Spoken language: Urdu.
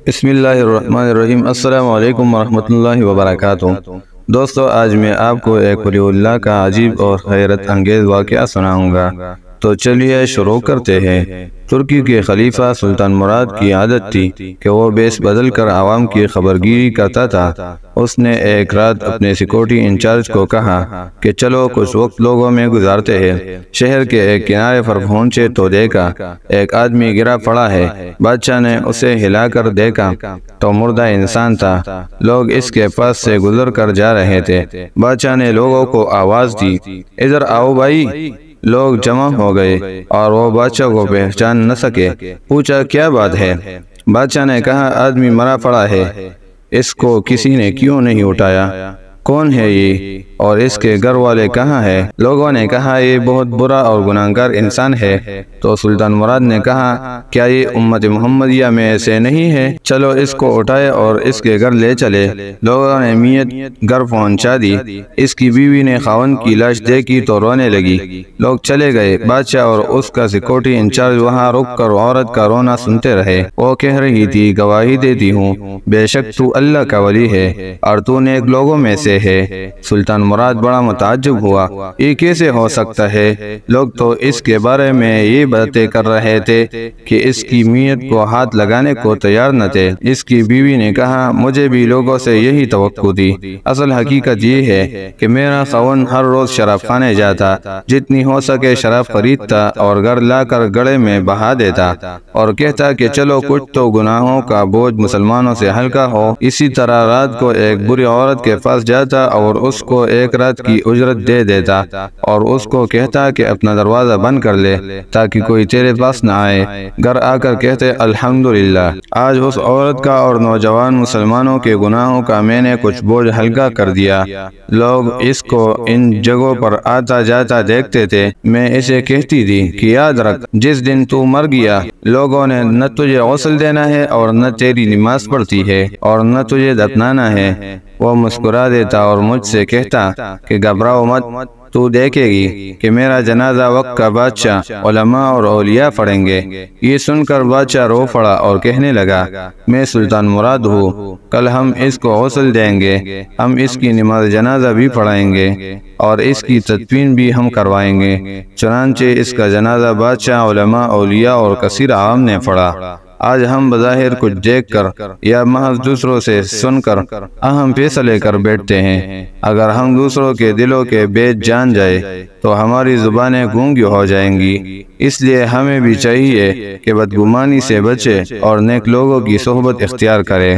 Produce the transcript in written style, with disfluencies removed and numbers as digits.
بسم اللہ الرحمن الرحیم۔ السلام علیکم ورحمۃ اللہ وبرکاتہ۔ دوستو، آج میں آپ کو ایک ولی اللہ کا عجیب اور حیرت انگیز واقعہ سناؤں گا۔ تو چلیے شروع کرتے ہیں۔ ترکی کے خلیفہ سلطان مراد کی عادت تھی کہ وہ بیس بدل کر عوام کی خبرگیری کرتا تھا۔ اس نے ایک رات اپنے سیکورٹی انچارج کو کہا کہ چلو کچھ وقت لوگوں میں گزارتے ہیں۔ شہر کے ایک کنارے پر پہنچے تو دیکھا ایک آدمی گرا پڑا ہے۔ بادشاہ نے اسے ہلا کر دیکھا تو مردہ انسان تھا۔ لوگ اس کے پاس سے گزر کر جا رہے تھے۔ بادشاہ نے لوگوں کو آواز دی، ادھر آؤ بھائی۔ لوگ جمع ہو گئے اور وہ بادشاہ کو پہچان نہ سکے۔ پوچھا کیا بات ہے؟ بادشاہ نے کہا آدمی مرا پڑا ہے، اس کو کسی نے کیوں نہیں اٹھایا؟ کون ہے یہ اور اس کے گھر والے کہاں ہیں؟ لوگوں نے کہا یہ بہت برا اور گناہگار انسان ہے۔ تو سلطان مراد نے کہا کیا یہ امت محمدیہ میں سے نہیں ہے؟ چلو اس کو اٹھائے اور اس کے گھر لے چلے۔ لوگوں نے میت گھر پہنچا دی۔ اس کی بیوی نے خاوند کی لاش دیکھی تو رونے لگی۔ لوگ چلے گئے۔ بادشاہ اور اس کا سیکورٹی انچارج وہاں رک کر عورت کا رونا سنتے رہے۔ وہ کہہ رہی تھی گواہی دیتی ہوں بے شک تو اللہ کا ولی ہے اور تو نیک لوگوں میں سے ہے۔ سلطان مراد بڑا متعجب ہوا، یہ کیسے ہو سکتا ہے؟ لوگ تو اس کے بارے میں یہ باتیں کر رہے تھے کہ اس کی میت کو ہاتھ لگانے کو تیار نہ تھے۔ اس کی بیوی نے کہا مجھے بھی لوگوں سے یہی توقع تھی۔ اصل حقیقت یہ ہے کہ میرا خاوند ہر روز شراب خانے جاتا، جتنی ہو سکے شراب خریدتا اور گھر لا کر گڑھے میں بہا دیتا اور کہتا کہ چلو کچھ تو گناہوں کا بوجھ مسلمانوں سے ہلکا ہو۔ اسی طرح رات کو ایک بری عورت کے پاس جاتا اور اس کو ایک رات کی اجرت دے دیتا اور اس کو کہتا کہ اپنا دروازہ بند کر لے تاکہ کوئی تیرے پاس نہ آئے۔ گھر آ کر کہتے الحمدللہ آج اس عورت کا اور نوجوان مسلمانوں کے گناہوں کا میں نے کچھ بوجھ ہلکا کر دیا۔ لوگ اس کو ان جگہوں پر آتا جاتا دیکھتے تھے۔ میں اسے کہتی تھی کہ یاد رکھ جس دن تو مر گیا لوگوں نے نہ تجھے غسل دینا ہے اور نہ تیری نماز پڑھتی ہے اور نہ تجھے دفنانا ہے۔ وہ مسکرا دیتا اور مجھ سے کہتا کہ گھبراؤ مت، تو دیکھے گی کہ میرا جنازہ وقت کا بادشاہ علماء اور اولیاء پڑھیں گے۔ یہ سن کر بادشاہ رو پڑا اور کہنے لگا میں سلطان مراد ہوں، کل ہم اس کو غسل دیں گے، ہم اس کی نماز جنازہ بھی پڑھائیں گے اور اس کی تدفین بھی ہم کروائیں گے۔ چنانچہ اس کا جنازہ بادشاہ، علماء، اولیاء اور کثیر عوام نے پڑھا۔ آج ہم بظاہر کچھ دیکھ کر یا محض دوسروں سے سن کر اہم فیصلے کر بیٹھتے ہیں۔ اگر ہم دوسروں کے دلوں کے بیج جان جائے تو ہماری زبانیں گونگی ہو جائیں گی۔ اس لیے ہمیں بھی چاہیے کہ بدگمانی سے بچے اور نیک لوگوں کی صحبت اختیار کرے۔